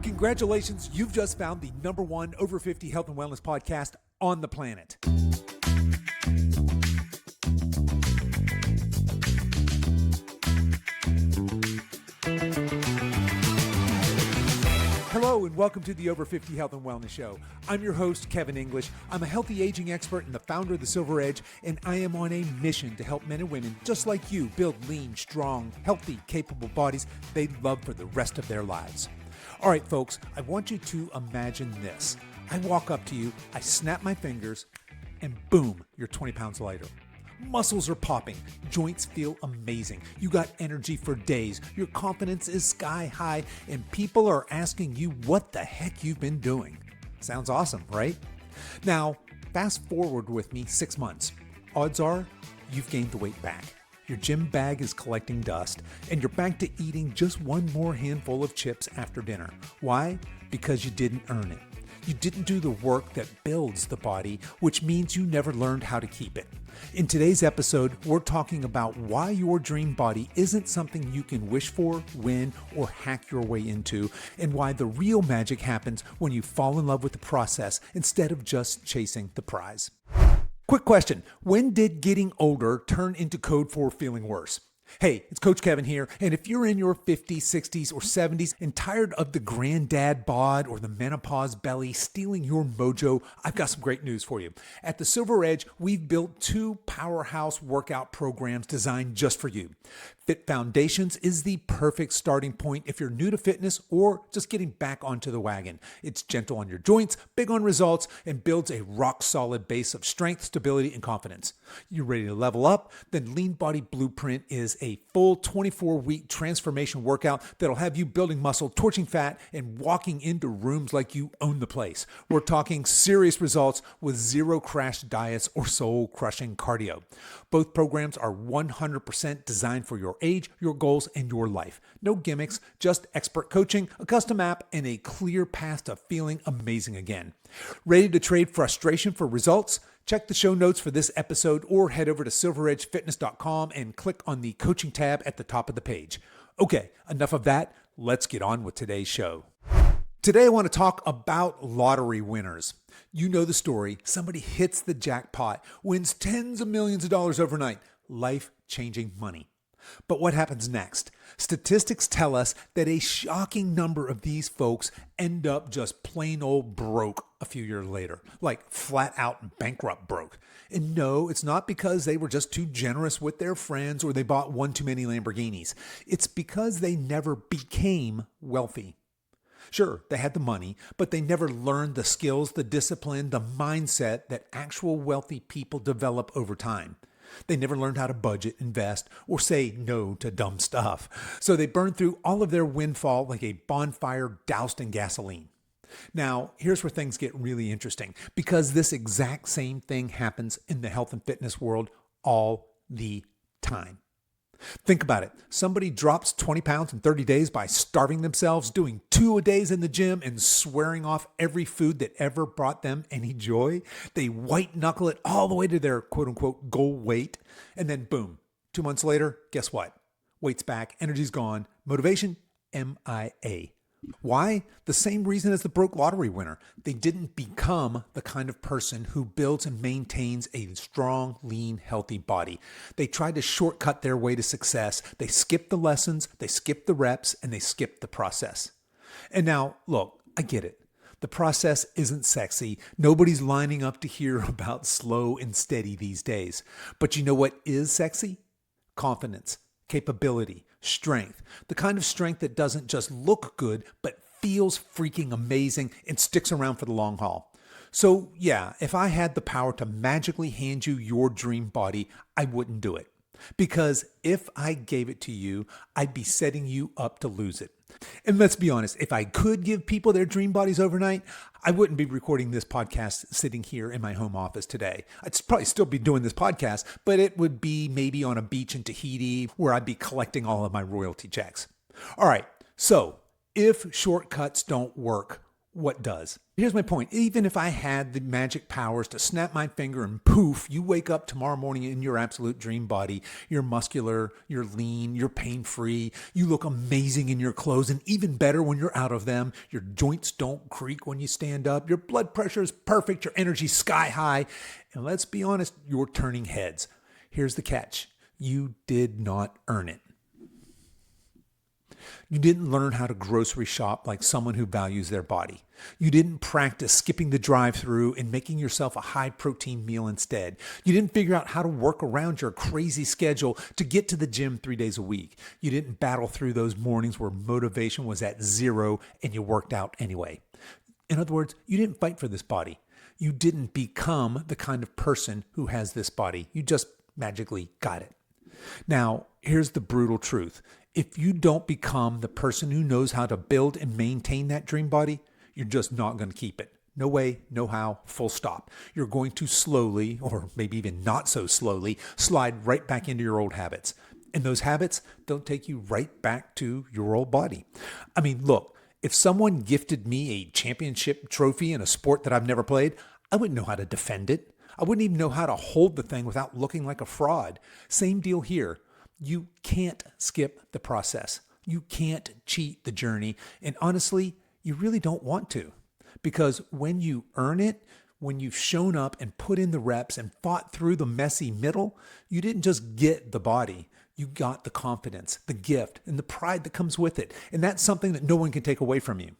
Congratulations, you've just found the number one over 50 health and wellness podcast on the planet. Hello and welcome to the Over 50 Health and Wellness Show. I'm your host, Kevin English. I'm a healthy aging expert and the founder of The Silver Edge, and I am on a mission to help men and women just like you build lean, strong, healthy, capable bodies they love for the rest of their lives. All right, folks, I want you to imagine this. I walk up to you, I snap my fingers, and boom, you're 20 pounds lighter. Muscles are popping, joints feel amazing, you got energy for days, your confidence is sky high, and people are asking you what the heck you've been doing. Sounds awesome, right? Now, fast forward with me 6 months. Odds are you've gained the weight back. Your gym bag is collecting dust, and you're back to eating just one more handful of chips after dinner. Why? Because you didn't earn it. You didn't do the work that builds the body, which means you never learned how to keep it. In today's episode, we're talking about why your dream body isn't something you can wish for, win, or hack your way into, and why the real magic happens when you fall in love with the process instead of just chasing the prize. Quick question. When did getting older turn into code for feeling worse? Hey, it's Coach Kevin here, and if you're in your 50s, 60s, or 70s and tired of the granddad bod or the menopause belly stealing your mojo, I've got some great news for you. At The Silver Edge, we've built 2 powerhouse workout programs designed just for you. Fit Foundations is the perfect starting point if you're new to fitness or just getting back onto the wagon. It's gentle on your joints, big on results, and builds a rock-solid base of strength, stability, and confidence. You ready to level up? Then Lean Body Blueprint is a full 24-week transformation workout that'll have you building muscle, torching fat, and walking into rooms like you own the place. We're talking serious results with zero crash diets or soul-crushing cardio. Both programs are 100% designed for your age, your goals, and your life. No gimmicks, just expert coaching, a custom app, and a clear path to feeling amazing again. Ready to trade frustration for results? Check the show notes for this episode or head over to silveredgefitness.com and click on the coaching tab at the top of the page. Okay, enough of that. Let's get on with today's show. Today I want to talk about lottery winners. You know the story. Somebody hits the jackpot, wins tens of millions of dollars overnight. Life-changing money. But what happens next? Statistics tell us that a shocking number of these folks end up just plain old broke a few years later, like flat out bankrupt broke. And no, it's not because they were just too generous with their friends or they bought one too many Lamborghinis. It's because they never became wealthy. Sure, they had the money, but they never learned the skills, the discipline, the mindset that actual wealthy people develop over time. They never learned how to budget, invest, or say no to dumb stuff. So they burned through all of their windfall like a bonfire doused in gasoline. Now, here's where things get really interesting, because this exact same thing happens in the health and fitness world all the time. Think about it. Somebody drops 20 pounds in 30 days by starving themselves, doing 2-a-days in the gym, and swearing off every food that ever brought them any joy. They white knuckle it all the way to their quote unquote goal weight. And then boom, 2 months later, guess what? Weight's back, energy's gone, motivation, MIA. Why? The same reason as the broke lottery winner. They didn't become the kind of person who builds and maintains a strong, lean, healthy body. They tried to shortcut their way to success. They skipped the lessons, they skipped the reps, and they skipped the process. And now, look, I get it. The process isn't sexy. Nobody's lining up to hear about slow and steady these days. But you know what is sexy? Confidence, capability, strength. The kind of strength that doesn't just look good, but feels freaking amazing and sticks around for the long haul. So yeah, if I had the power to magically hand you your dream body, I wouldn't do it. Because if I gave it to you, I'd be setting you up to lose it. And let's be honest, if I could give people their dream bodies overnight, I wouldn't be recording this podcast sitting here in my home office today. I'd probably still be doing this podcast, but it would be maybe on a beach in Tahiti where I'd be collecting all of my royalty checks. All right, so if shortcuts don't work, what does. Here's my point. Even if I had the magic powers to snap my finger and poof, you wake up tomorrow morning in your absolute dream body. You're muscular, you're lean, you're pain-free, you look amazing in your clothes, and even better when you're out of them. Your joints don't creak when you stand up. Your blood pressure is perfect. Your energy's sky high. And let's be honest, you're turning heads. Here's the catch. You did not earn it. You didn't learn how to grocery shop like someone who values their body. You didn't practice skipping the drive-thru and making yourself a high-protein meal instead. You didn't figure out how to work around your crazy schedule to get to the gym 3 days a week. You didn't battle through those mornings where motivation was at zero and you worked out anyway. In other words, you didn't fight for this body. You didn't become the kind of person who has this body. You just magically got it. Now, here's the brutal truth. If you don't become the person who knows how to build and maintain that dream body, you're just not going to keep it. No way, no how, full stop. You're going to slowly, or maybe even not so slowly, slide right back into your old habits. And those habits don't take you right back to your old body. I mean, look, if someone gifted me a championship trophy in a sport that I've never played, I wouldn't know how to defend it. I wouldn't even know how to hold the thing without looking like a fraud. Same deal here. You can't skip the process. You can't cheat the journey. And honestly, you really don't want to. Because when you earn it, when you've shown up and put in the reps and fought through the messy middle, you didn't just get the body. You got the confidence, the gift, and the pride that comes with it. And that's something that no one can take away from you.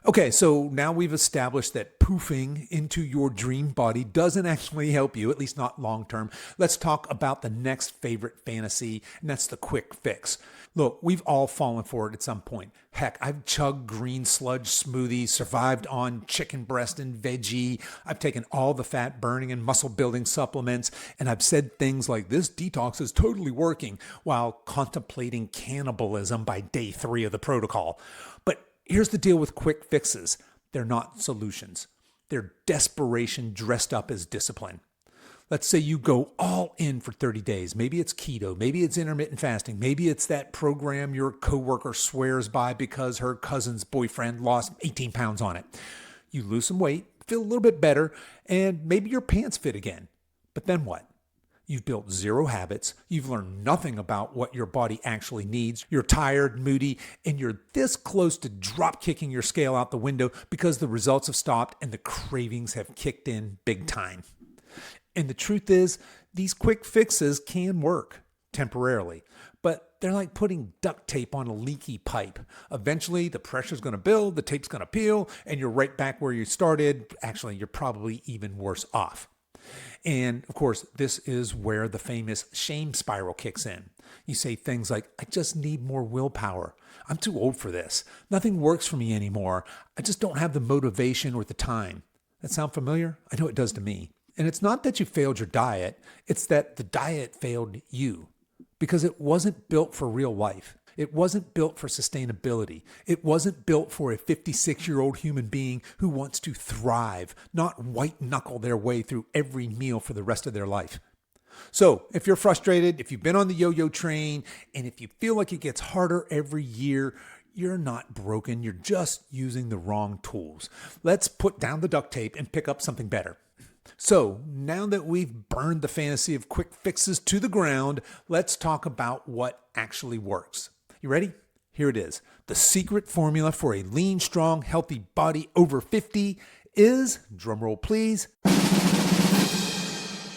Okay, so now we've established that poofing into your dream body doesn't actually help you, at least not long term. Let's talk about the next favorite fantasy, and that's the quick fix. Look, we've all fallen for it at some point. Heck, I've chugged green sludge smoothies, survived on chicken breast and veggie. I've taken all the fat burning and muscle building supplements, and I've said things like, this detox is totally working, while contemplating cannibalism by day 3 of the protocol. But here's the deal with quick fixes. They're not solutions. They're desperation dressed up as discipline. Let's say you go all in for 30 days. Maybe it's keto. Maybe it's intermittent fasting. Maybe it's that program your coworker swears by because her cousin's boyfriend lost 18 pounds on it. You lose some weight, feel a little bit better, and maybe your pants fit again. But then what? You've built 0 habits. You've learned nothing about what your body actually needs. You're tired, moody, and you're this close to drop kicking your scale out the window because the results have stopped and the cravings have kicked in big time. And the truth is, these quick fixes can work temporarily, but they're like putting duct tape on a leaky pipe. Eventually, the pressure's going to build, the tape's going to peel, and you're right back where you started. Actually, you're probably even worse off. And of course, this is where the famous shame spiral kicks in. You say things like, I just need more willpower. I'm too old for this. Nothing works for me anymore. I just don't have the motivation or the time. That sound familiar? I know it does to me. And it's not that you failed your diet. It's that the diet failed you because it wasn't built for real life. It wasn't built for sustainability. It wasn't built for a 56-year-old human being who wants to thrive, not white-knuckle their way through every meal for the rest of their life. So if you're frustrated, if you've been on the yo-yo train, and if you feel like it gets harder every year, you're not broken. You're just using the wrong tools. Let's put down the duct tape and pick up something better. So now that we've burned the fantasy of quick fixes to the ground, let's talk about what actually works. You ready? Here it is. The secret formula for a lean, strong, healthy body over 50 is, drumroll please,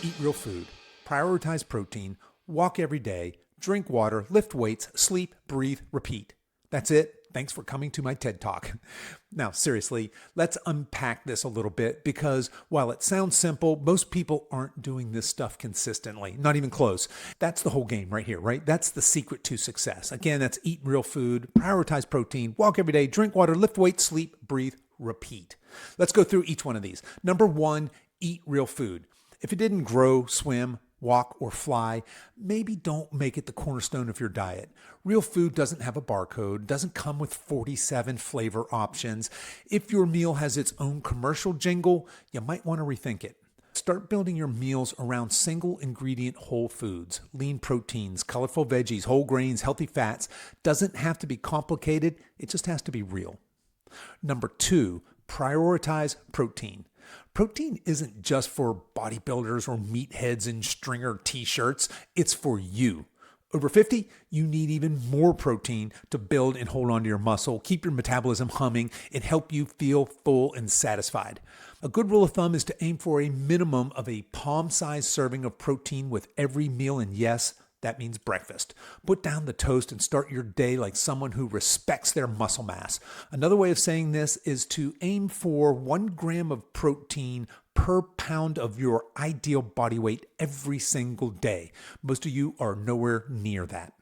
eat real food, prioritize protein, walk every day, drink water, lift weights, sleep, breathe, repeat. That's it. Thanks for coming to my TED Talk. Now, seriously, let's unpack this a little bit because while it sounds simple, most people aren't doing this stuff consistently, not even close. That's the whole game right here, right? That's the secret to success. Again, that's eat real food, prioritize protein, walk every day, drink water, lift weights, sleep, breathe, repeat. Let's go through each one of these. Number 1, eat real food. If it didn't grow, swim, walk, or fly, maybe don't make it the cornerstone of your diet. Real food doesn't have a barcode, doesn't come with 47 flavor options. If your meal has its own commercial jingle, you might want to rethink it. Start building your meals around single ingredient whole foods, lean proteins, colorful veggies, whole grains, healthy fats. Doesn't have to be complicated, it just has to be real. Number 2, Prioritize protein. Protein isn't just for bodybuilders or meatheads in stringer t-shirts. It's for you. Over 50, you need even more protein to build and hold on to your muscle, keep your metabolism humming, and help you feel full and satisfied. A good rule of thumb is to aim for a minimum of a palm-sized serving of protein with every meal, and yes, that means breakfast. Put down the toast and start your day like someone who respects their muscle mass. Another way of saying this is to aim for 1 gram of protein per pound of your ideal body weight every single day. Most of you are nowhere near that.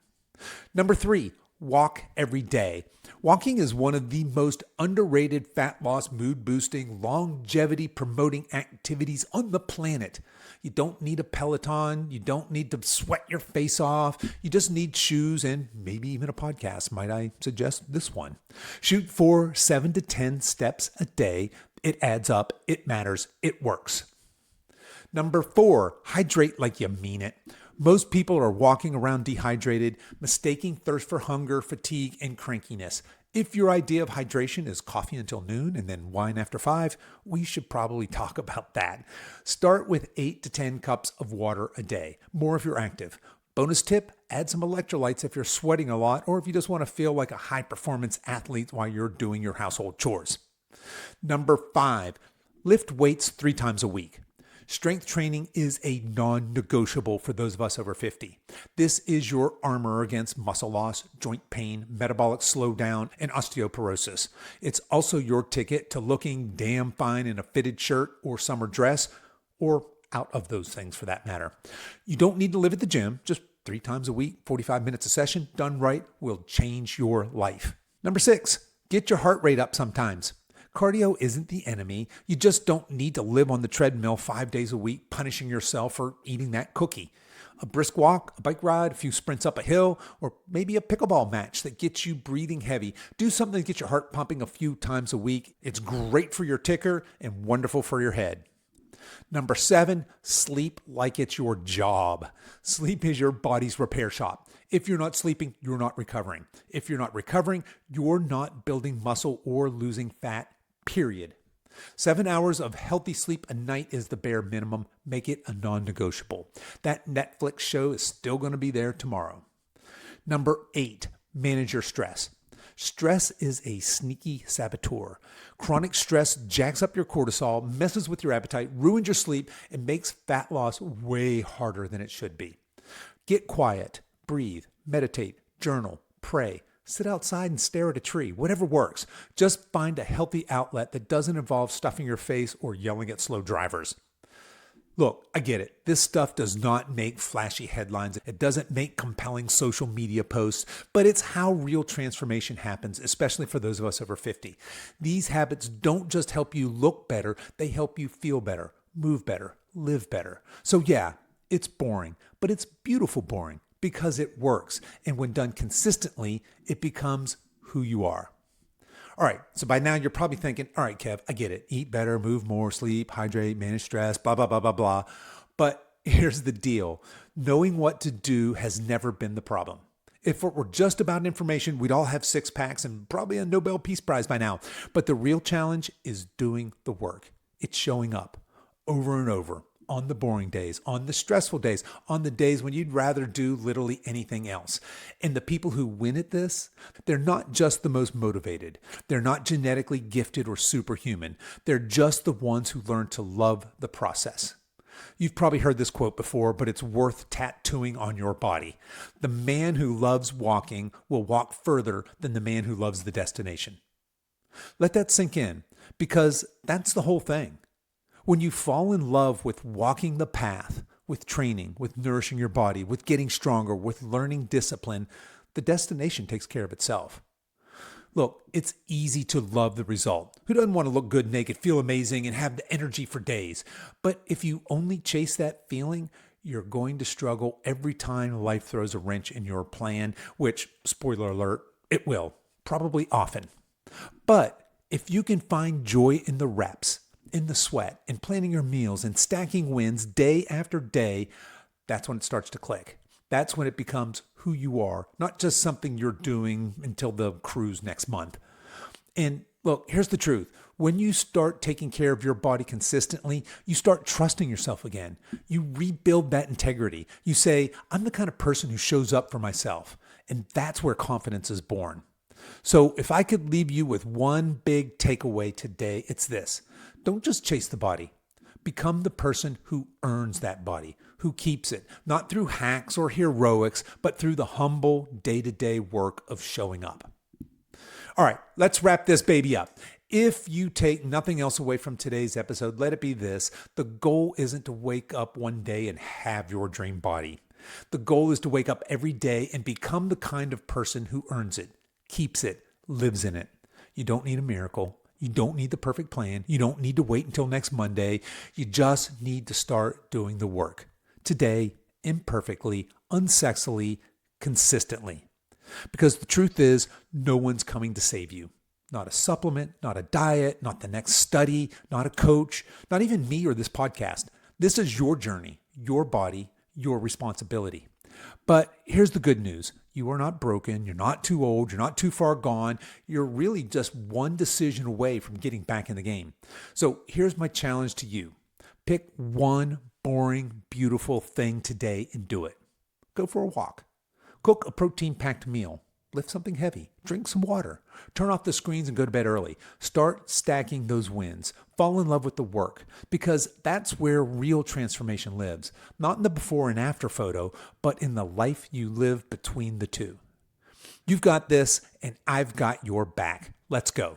Number 3, walk every day. Walking is one of the most underrated fat loss, mood boosting, longevity promoting activities on the planet. You don't need a Peloton. You don't need to sweat your face off. You just need shoes and maybe even a podcast. Might I suggest this one? Shoot for 7 to 10 steps a day. It adds up. It matters. It works. Number 4, hydrate like you mean it. Most people are walking around dehydrated, mistaking thirst for hunger, fatigue, and crankiness. If your idea of hydration is coffee until noon and then wine after 5, we should probably talk about that. Start with 8 to 10 cups of water a day, more if you're active. Bonus tip, add some electrolytes if you're sweating a lot or if you just want to feel like a high-performance athlete while you're doing your household chores. Number 5, lift weights 3 times a week. Strength training is a non-negotiable for those of us over 50. This is your armor against muscle loss, joint pain, metabolic slowdown, and osteoporosis. It's also your ticket to looking damn fine in a fitted shirt or summer dress, or out of those things for that matter. You don't need to live at the gym. Just 3 times a week, 45 minutes a session, done right, will change your life. Number 6, get your heart rate up sometimes. Cardio isn't the enemy. You just don't need to live on the treadmill 5 days a week, punishing yourself for eating that cookie. A brisk walk, a bike ride, a few sprints up a hill, or maybe a pickleball match that gets you breathing heavy. Do something to get your heart pumping a few times a week. It's great for your ticker and wonderful for your head. Number 7, sleep like it's your job. Sleep is your body's repair shop. If you're not sleeping, you're not recovering. If you're not recovering, you're not building muscle or losing fat. Period. 7 hours of healthy sleep a night is the bare minimum. Make it a non-negotiable. That Netflix show is still going to be there tomorrow. Number 8, manage your stress. Stress is a sneaky saboteur. Chronic stress jacks up your cortisol, messes with your appetite, ruins your sleep, and makes fat loss way harder than it should be. Get quiet, breathe, meditate, journal, pray. Sit outside and stare at a tree, whatever works. Just find a healthy outlet that doesn't involve stuffing your face or yelling at slow drivers. Look, I get it. This stuff does not make flashy headlines. It doesn't make compelling social media posts, but it's how real transformation happens, especially for those of us over 50. These habits don't just help you look better, they help you feel better, move better, live better. So yeah, it's boring, but it's beautiful boring. Because it works. And when done consistently, it becomes who you are. All right, so by now you're probably thinking, all right, Kev, I get it. Eat better, move more, sleep, hydrate, manage stress, blah, blah, blah, blah, blah. But here's the deal. Knowing what to do has never been the problem. If it were just about information, we'd all have 6 packs and probably a Nobel Peace Prize by now. But the real challenge is doing the work. It's showing up over and over. On the boring days, on the stressful days, on the days when you'd rather do literally anything else. And the people who win at this, they're not just the most motivated. They're not genetically gifted or superhuman. They're just the ones who learn to love the process. You've probably heard this quote before, but it's worth tattooing on your body. The man who loves walking will walk further than the man who loves the destination. Let that sink in, because that's the whole thing. When you fall in love with walking the path, with training, with nourishing your body, with getting stronger, with learning discipline, the destination takes care of itself. Look, it's easy to love the result. Who doesn't want to look good naked, feel amazing, and have the energy for days? But if you only chase that feeling, you're going to struggle every time life throws a wrench in your plan, which, spoiler alert, it will, probably often. But if you can find joy in the reps, in the sweat, in planning your meals, and stacking wins day after day, that's when it starts to click. That's when it becomes who you are, not just something you're doing until the cruise next month. And look, here's the truth. When you start taking care of your body consistently, you start trusting yourself again. You rebuild that integrity. You say, I'm the kind of person who shows up for myself. And that's where confidence is born. So if I could leave you with one big takeaway today, it's this. Don't just chase the body. Become the person who earns that body, who keeps it, not through hacks or heroics, but through the humble day-to-day work of showing up. All right, let's wrap this baby up. If you take nothing else away from today's episode, let it be this. The goal isn't to wake up one day and have your dream body. The goal is to wake up every day and become the kind of person who earns it, keeps it, lives in it. You don't need a miracle. You don't need the perfect plan. You don't need to wait until next Monday. You just need to start doing the work. Today, imperfectly, unsexily, consistently. Because the truth is, no one's coming to save you. Not a supplement, not a diet, not the next study, not a coach, not even me or this podcast. This is your journey, your body, your responsibility. But here's the good news. You are not broken. You're not too old. You're not too far gone. You're really just one decision away from getting back in the game. So here's my challenge to you. Pick one boring, beautiful thing today and do it. Go for a walk. Cook a protein-packed meal. Lift something heavy. Drink some water. Turn off the screens and go to bed early. Start stacking those wins. Fall in love with the work, because that's where real transformation lives. Not in the before and after photo, but in the life you live between the two. You've got this, and I've got your back. Let's go.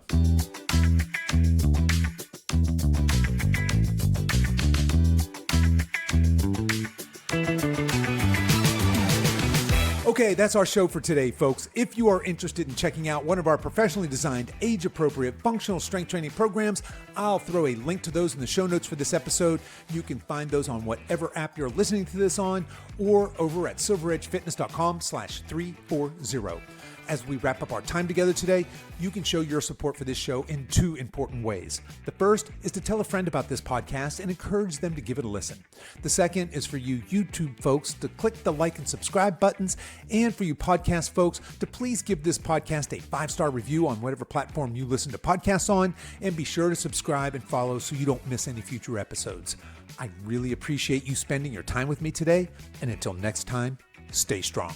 Okay, that's our show for today, folks. If you are interested in checking out one of our professionally designed, age-appropriate functional strength training programs, I'll throw a link to those in the show notes for this episode. You can find those on whatever app you're listening to this on, or over at silveredgefitness.com/340. As we wrap up our time together today, you can show your support for this show in two important ways. The first is to tell a friend about this podcast and encourage them to give it a listen. The second is for you YouTube folks to click the like and subscribe buttons, and for you podcast folks to please give this podcast a 5-star review on whatever platform you listen to podcasts on, and be sure to subscribe and follow so you don't miss any future episodes. I really appreciate you spending your time with me today, and until next time, stay strong.